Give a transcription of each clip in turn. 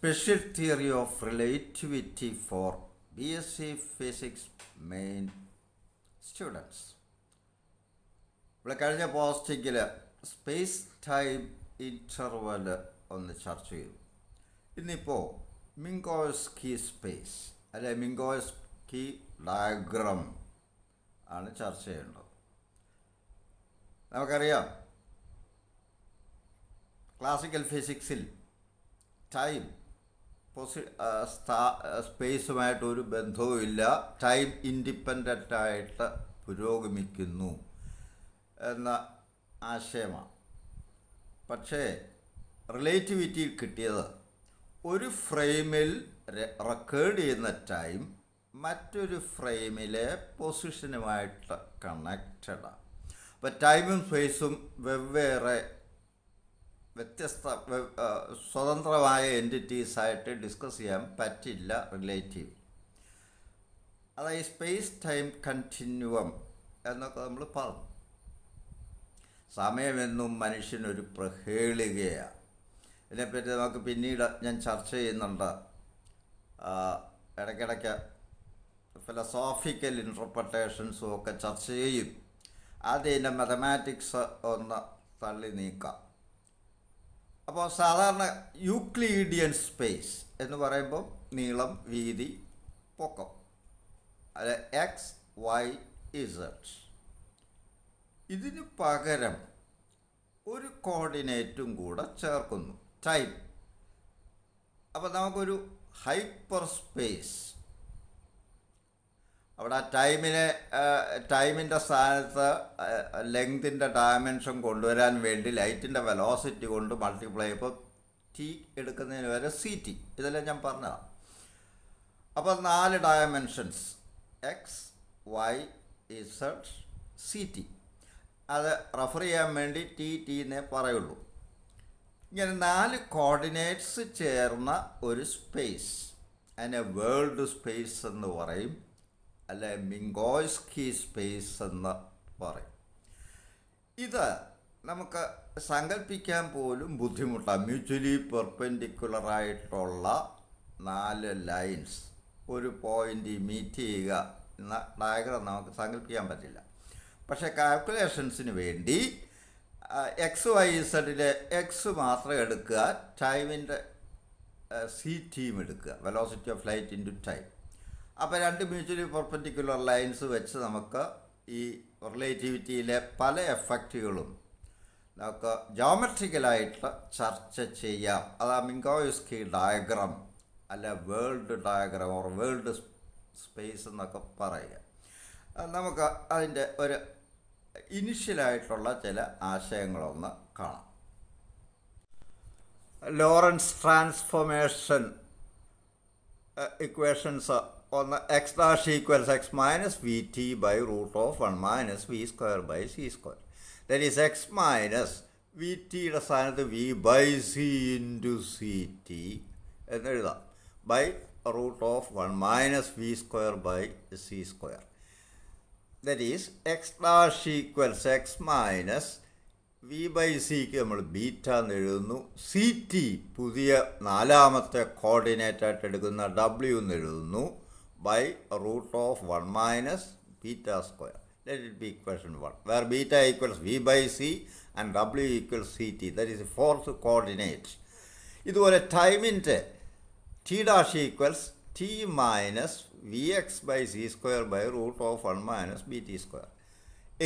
Special Theory of Relativity for BSc Physics main students. ഇവിടെ കഴിഞ്ഞ പോസ്റ്റിങ്ങിൽ space time interval ഒന്ന് ചർച്ച ചെയ്തു. ഇന്നിപ്പോൾ മിങ്കോവ്സ്കി സ്പേസ് അല്ലെ മിങ്കോവ്സ്കി ഡയഗ്രം ആണ് ചർച്ച ചെയ്യേണ്ടത്. നമുക്കറിയാം ക്ലാസിക്കൽ ഫിസിക്സിൽ ടൈം സ്പേസുമായിട്ടൊരു ബന്ധവുമില്ല, ടൈം ഇൻഡിപെൻഡൻ്റായിട്ട് പുരോഗമിക്കുന്നു എന്ന ആശയമാണ്. പക്ഷേ റിലേറ്റിവിറ്റിയിൽ കിട്ടിയത് ഒരു ഫ്രെയിമിൽ റെക്കോർഡ് ചെയ്യുന്ന ടൈം മറ്റൊരു ഫ്രെയിമിലെ പൊസിഷനുമായിട്ട് കണക്റ്റഡാണ്. അപ്പോൾ ടൈമും സ്പേസും വെവ്വേറെ സ്വതന്ത്രമായ എൻറ്റിറ്റീസായിട്ട് ഡിസ്കസ് ചെയ്യാൻ പറ്റില്ല റിലേറ്റീവ്. അതായത് സ്പേസ് ടൈം കണ്ടിന്യൂവം എന്നൊക്കെ നമ്മൾ പറഞ്ഞു. സമയമെന്നും മനുഷ്യനൊരു പ്രഹേളികയാണ്. ഇതിനെപ്പറ്റി നമുക്ക് പിന്നീട് ഞാൻ ചർച്ച ചെയ്യുന്നുണ്ട്. ഇടയ്ക്കിടയ്ക്ക് ഫിലോസോഫിക്കൽ ഇൻ്റർപ്രിട്ടേഷൻസും ഒക്കെ ചർച്ച ചെയ്യും. അതിൻ്റെ മാത്തമാറ്റിക്സ് ഒന്ന് തള്ളി നീക്കാം. അപ്പോൾ സാധാരണ യൂക്ലീഡിയൻ സ്പേസ് എന്ന് പറയുമ്പോൾ നീളം, വീതി, പൊക്കം, അത് എക്സ്, വൈ, ഇസഡ്. ഇതിന് പകരം ഒരു കോർഡിനേറ്റും കൂടെ ചേർക്കുന്നു, ടൈം. അപ്പോൾ നമുക്കൊരു ഹൈപ്പർ സ്പേസ്, അവിടെ ടൈമിൻ്റെ സ്ഥാനത്ത് ലെങ്തിൻ്റെ ഡയമെൻഷൻ കൊണ്ടുവരാൻ വേണ്ടി ലൈറ്റിൻ്റെ വെലോസിറ്റി കൊണ്ട് മൾട്ടിപ്ലൈ ചെയ്യുമ്പോൾ ടി എടുക്കുന്നതിന് വരെ സി ടി, ഇതെല്ലാം ഞാൻ പറഞ്ഞതാണ്. അപ്പോൾ 4 dimensions X, Y, Z, C T. അത് റെഫർ ചെയ്യാൻ വേണ്ടി ടി എന്നേ പറയുള്ളൂ. ഇങ്ങനെ 4 കോർഡിനേറ്റ്സ് ചേർന്ന ഒരു സ്പേസ്, അതിനെ വേൾഡ് സ്പേസ് എന്ന് പറയും, അല്ലെ മിങ്കോവ്സ്കി സ്പേസ് എന്ന് പറയും. ഇത് നമുക്ക് സങ്കല്പിക്കാൻ പോലും ബുദ്ധിമുട്ടാണ്. മ്യൂച്വലി പെർപെൻഡിക്കുലറായിട്ടുള്ള 4 ലൈൻസ് ഒരു പോയിൻ്റ് മീറ്റ് ചെയ്യുക എന്ന ഡയഗ്രം നമുക്ക് സങ്കല്പിക്കാൻ പറ്റില്ല. പക്ഷേ കാൽക്കുലേഷൻസിന് വേണ്ടി എക്സ്, വൈ, ഇസഡിലെ എക്സ് മാത്രം എടുക്കുക, ടൈമിൻ്റെ സി ടീം എടുക്കുക, velocity of light into time. അപ്പോൾ 2 മ്യൂച്വലി പെർപെൻഡിക്കുലർ ലൈൻസ് വെച്ച് നമുക്ക് ഈ റിലേറ്റിവിറ്റിയിലെ പല എഫക്റ്റുകളും നമുക്ക് ജോമെട്രിക്കലായിട്ട് ചർച്ച ചെയ്യാം. അതാ മിങ്കോവ്സ്കി ഡയഗ്രം അല്ല world diagram or world space എന്നൊക്കെ പറയുക. നമുക്ക് അതിൻ്റെ ഒരു ഇനിഷ്യലായിട്ടുള്ള ചില ആശയങ്ങളൊന്ന് കാണാം. ലോറൻസ് ട്രാൻസ്ഫോർമേഷൻ ഇക്വേഷൻസ് ഒന്ന്, x dash equals X minus v t by root of 1 minus v square by c square. That is x minus v ടിയുടെ സ്ഥാനത്ത് v by c into c t എന്നെഴുതാം, by root of 1 minus v square by c square. That is x dash equals X minus V by സിക്ക് നമ്മൾ beta എന്ന് എഴുതുന്നു, C T പുതിയ 4ാമത്തെ കോർഡിനേറ്റായിട്ട് എടുക്കുന്ന ഡബ്ല്യു എന്ന് എഴുതുന്നു, by root of 1 minus beta square. Let it be equation 1 where beta equals v by C and W equals c t. That is 4th coordinate. ഇതുപോലെ ടൈമിൻ്റെ t dash equals t minus v x by c square by root of 1 minus b t square.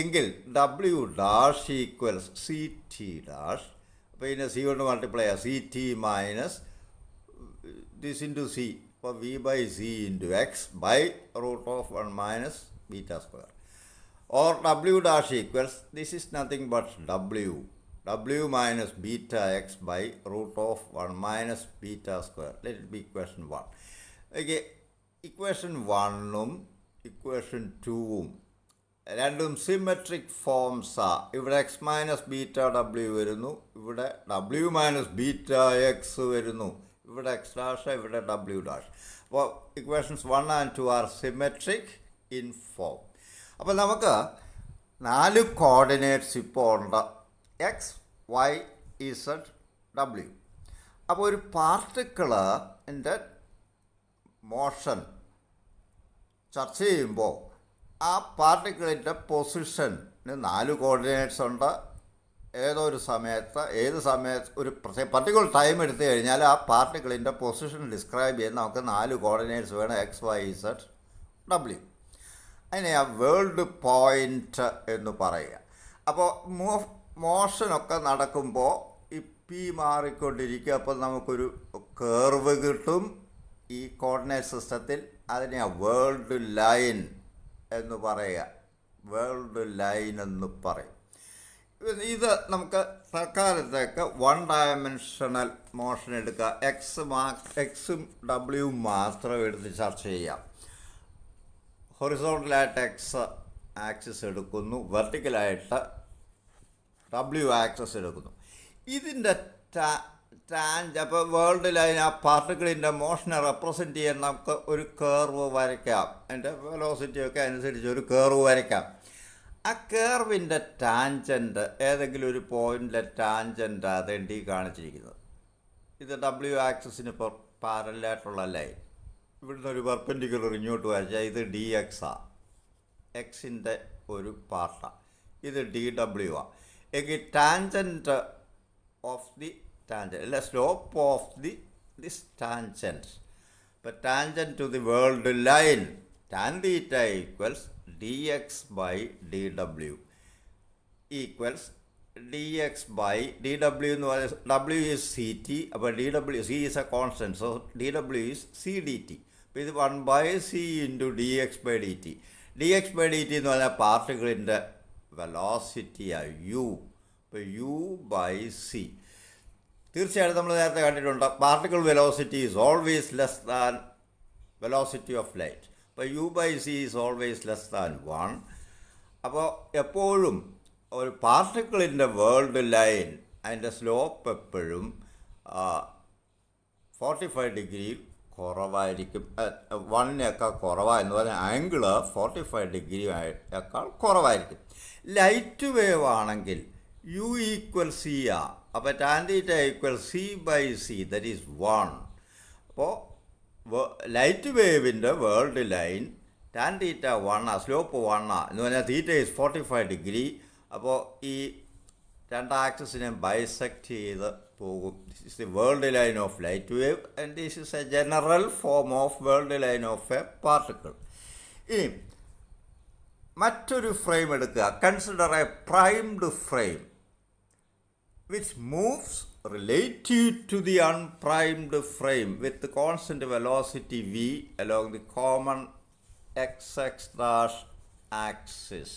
എങ്കിൽ ഡബ്ല്യു dash equals c t dash, അപ്പോൾ ഇതിനെ c കൊണ്ട് multiply ചെയ്യുക, c t minus this into C, അപ്പോൾ V by c into X by root of 1 minus beta square. Or W dash equals this is nothing but W minus beta X by root of 1 minus beta square. Let it be equation 1. Okay, equation 1ഉം equation 2ഉം രണ്ടും symmetric ഫോംസാണ്. ഇവിടെ X minus beta W വരുന്നു, ഇവിടെ W minus beta X വരുന്നു, ഇവിടെ X dash, ഇവിടെ W dash. അപ്പോൾ equations 1 and 2 are symmetric in form. അപ്പോൾ നമുക്ക് 4 കോർഡിനേറ്റ്സ് ഇപ്പോൾ ഉണ്ട്, എക്സ്, വൈ, ഇസഡ്, ഡബ്ല്യു. അപ്പോൾ ഒരു പാർട്ടിക്കിളിൻ്റെ മോഷൻ ചർച്ച ചെയ്യുമ്പോൾ ആ പാർട്ടിക്കിളിൻ്റെ പൊസിഷന് 4 കോർഡിനേറ്റ്സ് ഉണ്ട്. ഏതൊരു സമയത്ത് ഏത് സമയത്ത് ഒരു പർട്ടിക്കുലർ ടൈം എടുത്തു കഴിഞ്ഞാൽ ആ പാർട്ടിക്കിളിൻ്റെ പൊസിഷൻ ഡിസ്ക്രൈബ് ചെയ്യാൻ നമുക്ക് 4 കോർഡിനേറ്റ്സ് വേണം, എക്സ് വൈ ഇസഡ് ഡബ്ല്യു. അതിനെ ആ വേൾഡ് പോയിൻ്റ് എന്ന് പറയുക. അപ്പോൾ മോഷനൊക്കെ നടക്കുമ്പോൾ ഈ പി മാറിക്കൊണ്ടിരിക്കുക. അപ്പോൾ നമുക്കൊരു കേർവ് കിട്ടും ഈ കോർഡിനേറ്റ് സിസ്റ്റത്തിൽ. അതിനെ വേൾഡ് ലൈൻ എന്ന് പറയുക, വേൾഡ് ലൈൻ എന്ന് പറയും. ഇത് നമുക്ക് തൽക്കാലത്തേക്ക് 1 ഡയമെൻഷണൽ മോഷൻ എടുക്കുക. എക്സും ഡബ്ല്യുവും മാത്രം എടുത്ത് ചർച്ച ചെയ്യാം. ഹൊറിസോണ്ടലായിട്ട് എക്സ് ആക്സിസ് എടുക്കുന്നു, വെർട്ടിക്കലായിട്ട് ഡബ്ല്യു ആക്സിസ് എടുക്കുന്നു. ഇതിൻ്റെ ടാൻജ് അപ്പോൾ വേൾഡ് ലൈൻ ആ പാർട്ടിക്കിളിൻ്റെ മോഷനെ റെപ്രസെൻറ്റ് ചെയ്യാൻ നമുക്ക് ഒരു കേർവ് വരയ്ക്കാം. അതിൻ്റെ വെലോസിറ്റിയൊക്കെ അനുസരിച്ച് ഒരു കേർവ് വരയ്ക്കാം. ആ കേർവിൻ്റെ ടാൻജൻറ്റ് ഏതെങ്കിലും ഒരു പോയിൻ്റിലെ ടാൻജൻറ്റ് അതെണ്ടി കാണിച്ചിരിക്കുന്നത്. ഇത് ഡബ്ല്യു ആക്സിസിന് ഇപ്പോൾ പാരലായിട്ടുള്ള ലൈൻ. ഇവിടുന്ന് ഒരു പെർപെൻഡിക്കുലർ ഇങ്ങോട്ട് വരച്ചാൽ ഇത് ഡി എക്സാണ്, എക്സിൻ്റെ ഒരു പാർട്ടാണ്. ഇത് ഡി ഡബ്ല്യു ആണ്. എങ്കിൽ ടാൻജൻറ്റ് ഓഫ് ദി ടാൻജൻറ്റ് അല്ല സ്ലോപ്പ് ഓഫ് ദിസ് ടാൻജൻറ്റ്. ഇപ്പോൾ tangent to the world line tan theta equals dx by dw equals dx by dw എന്ന് പറയുന്നത് w is ct. അപ്പോൾ dw c is a constant, so dw is c dt. അപ്പോൾ ഇത് 1 by c into dx by dt. dx by dt എന്ന് പറഞ്ഞാൽ പാർട്ടിക്കിളിൻ്റെ വെലോസിറ്റിയാണ് u. ഇപ്പോൾ u by c. തീർച്ചയായിട്ടും നമ്മൾ നേരത്തെ കണ്ടിട്ടുണ്ട് particle velocity is always less than velocity of light. അപ്പോൾ u by c is always less than 1. അപ്പോൾ എപ്പോഴും ഒരു പാർട്ടിക്കിളിൻ്റെ വേൾഡ് ലൈൻ അതിൻ്റെ സ്ലോപ്പ് എപ്പോഴും 45 ഡിഗ്രി കുറവായിരിക്കും. 1നേക്കാൾ കുറവായെന്ന് പറഞ്ഞാൽ ആംഗിള് 45 ഡിഗ്രിയേക്കാൾ കുറവായിരിക്കും. ലൈറ്റ് വേവ് ആണെങ്കിൽ യു ഈക്വൽ സി ആ. അപ്പോൾ tan theta equal c by c, that is 1. അപ്പോൾ ലൈറ്റ് വേവിൻ്റെ world line tan theta 1 slope 1 എന്ന് പറഞ്ഞാൽ തീറ്റ ഈസ് 45 ഡിഗ്രി. അപ്പോൾ ഈ 2 ആക്സിസിനെ ബൈസെക്റ്റ് ചെയ്ത് പോകും. This is the world line of light wave and this is A general form of world line of A particle. ഇനി മറ്റൊരു ഫ്രെയിം എടുക്കുക. Consider A primed frame which moves relative to the unprimed frame with the constant velocity v along the common xx dash axis.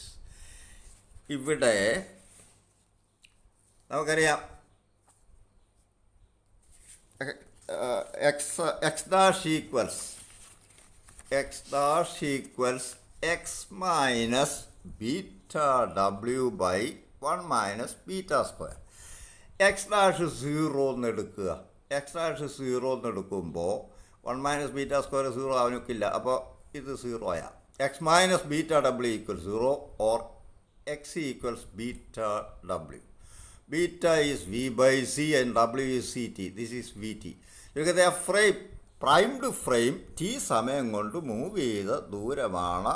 ഇവിടെ നമുക്കറിയാം x dash equals x minus beta w by 1 minus beta square. X dash 0 എന്ന് എടുക്കുക. X dash 0 എന്ന് എടുക്കുമ്പോൾ 1 minus beta square 0 അവനൊക്കില്ല. അപ്പോൾ ഇത് 0 ആയാൽ X minus beta W equals 0 or X equals beta W. Beta is V by C and W is C T. This is V T. ഇതൊക്കെ frame primed frame T സമയം കൊണ്ട് move ചെയ്ത ദൂരമാണ്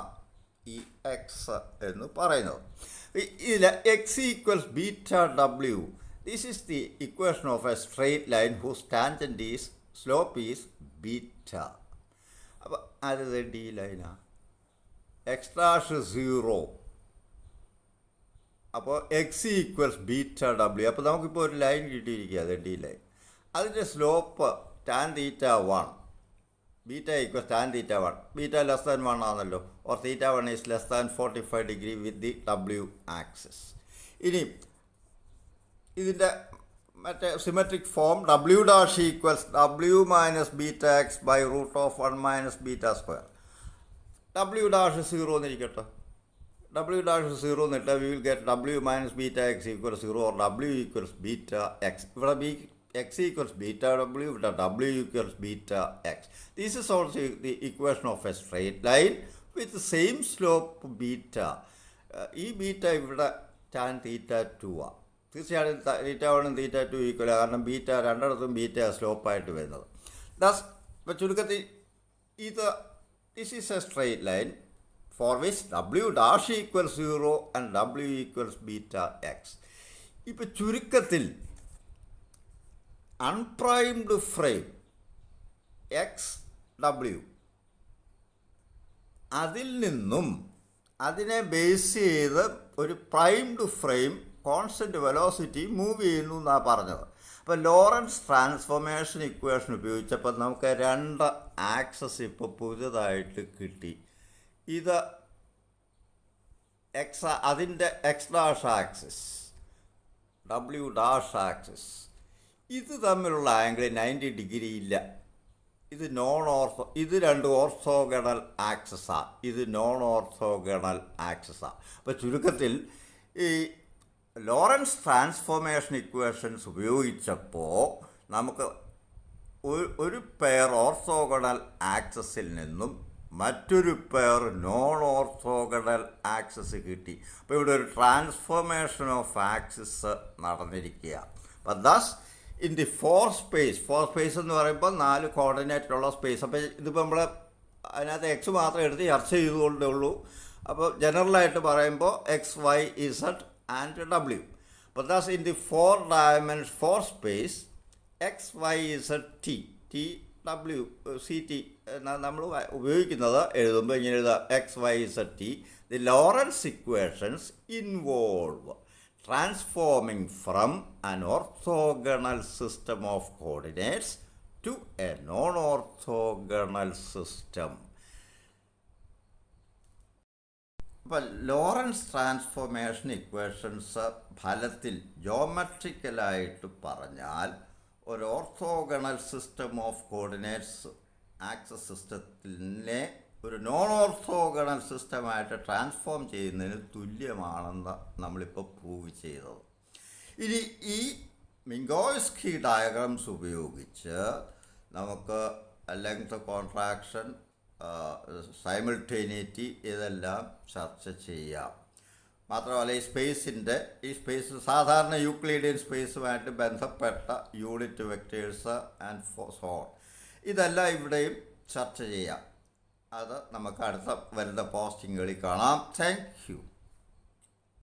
ഈ X എന്ന് പറയുന്നത്. ഇതിൽ X equals beta W. This is the equation of a straight line whose tangent is, slope is beta. അപ്പോൾ അത് ഡി ലൈനാണ്. X dash 0. അപ്പോൾ എക്സ് ഈക്വൽസ് ബീറ്റ ഡബ്ല്യു. അപ്പോൾ നമുക്കിപ്പോൾ ഒരു ലൈൻ കിട്ടിയിരിക്കുക, അത് ഡി ലൈൻ. അതിൻ്റെ slope tan theta 1. Beta equals tan theta 1. Beta less than 1 ആണല്ലോ. Or theta 1 is less than 45 degree with the W axis. ഇനി ഇതിൻ്റെ മറ്റേ symmetric form W dash equals W minus beta X by root of 1 minus beta square. W dash 0 എന്നിരിക്കട്ടെ. W dash 0 എന്നിട്ട് we will get W minus beta X equal 0 or W equals beta X. ഇവിടെ X equals beta W, ഇവിടെ W equals beta X. This is also the equation of a straight line with same slope beta. ഈ beta ഇവിടെ tan theta 2 ആണ്. തീർച്ചയായും theta 1 theta 2 equal, കാരണം beta രണ്ടിടത്തും beta സ്ലോപ്പായിട്ട് വരുന്നത്. ദാസ് ഇപ്പോൾ ചുരുക്കത്തിൽ this is a straight line for which W dash equals 0 and W equals beta X. ഇപ്പോൾ ചുരുക്കത്തിൽ അൺപ്രൈംഡ് ഫ്രെയിം എക്സ് ഡബ്ല്യു, അതിൽ നിന്നും അതിനെ ബേസ് ചെയ്ത് ഒരു primed frame constant velocity move ചെയ്യുന്നു എന്നാണ് പറഞ്ഞത്. അപ്പോൾ ലോറൻസ് ട്രാൻസ്ഫോർമേഷൻ ഇക്വേഷൻ ഉപയോഗിച്ചപ്പോൾ നമുക്ക് 2 ആക്സസ് ഇപ്പോൾ പുതിയതായിട്ട് കിട്ടി. ഇത് എക്സ്, അതിൻ്റെ X dash axis, W dash axis, ഇത് തമ്മിലുള്ള ആംഗിൾ 90 ഡിഗ്രി ഇല്ല. ഇത് ഇത് 2 ഓർത്തോഗണൽ ആക്സസാണ്, ഇത് നോൺ ഓർത്തോഗണൽ ആക്സസാണ്. അപ്പോൾ ചുരുക്കത്തിൽ ഈ ലോറൻസ് ട്രാൻസ്ഫോർമേഷൻ ഇക്വേഷൻസ് ഉപയോഗിച്ചപ്പോൾ നമുക്ക് ഒരു പെയർ ഓർത്തോഗണൽ ആക്സസിൽ നിന്നും മറ്റൊരു പെയർ നോൺ ഓർത്തോഗണൽ ആക്സസ് കിട്ടി. അപ്പോൾ ഇവിടെ ഒരു ട്രാൻസ്ഫോർമേഷൻ ഓഫ് ആക്സിസ് നടന്നിരിക്കുക. അപ്പം thus in the four space എന്ന് പറയുമ്പോൾ 4 കോർഡിനേറ്റുള്ള സ്പേസ്. അപ്പോൾ ഇതിപ്പോൾ നമ്മൾ അതിനകത്ത് എക്സ് മാത്രം എടുത്ത് ചർച്ച ചെയ്തുകൊണ്ടേ ഉള്ളൂ. അപ്പോൾ ജനറലായിട്ട് പറയുമ്പോൾ എക്സ്, വൈ, ഇസഡ് ആൻഡ് ഡബ്ല്യു. അപ്പോൾ thus in the 4 space x, Y, z, t, ഡബ്ല്യു, സി, ടി നമ്മൾ ഉപയോഗിക്കുന്നത് എഴുതുമ്പോൾ ഇങ്ങനെ എഴുതുക, x, Y, z, t. The Lorentz equations involve transforming from an orthogonal system of coordinates to a non-orthogonal system. അപ്പോൾ Lorentz transformation equations ഫലത്തിൽ ജോമെട്രിക്കലായിട്ട് പറഞ്ഞാൽ ഒരു orthogonal system of coordinates axes സിസ്റ്റത്തിനെ ഒരു നോൺ ഓർത്തോഗണൽ സിസ്റ്റമായിട്ട് ട്രാൻസ്ഫോം ചെയ്യുന്നതിന് തുല്യമാണെന്ന് നമ്മളിപ്പോൾ പ്രൂവ് ചെയ്തത്. ഇനി ഈ മിങ്കോയ്സ്കി ഡയഗ്രാംസ് ഉപയോഗിച്ച് നമുക്ക് ലെങ്ത്, കോൺട്രാക്ഷൻ, സൈമിൾട്ടേനിറ്റി ഇതെല്ലാം ചർച്ച ചെയ്യാം. മാത്രമല്ല ഈ സ്പേസ് സാധാരണ യൂക്ലിഡിയൻ സ്പേസുമായിട്ട് ബന്ധപ്പെട്ട unit vectors and so on ഇതെല്ലാം ഇവിടെയും ചർച്ച ചെയ്യാം. അത് നമുക്ക് അടുത്ത വരുന്ന പോസ്റ്റിങ്ങുകളിൽ കാണാം. Thank you.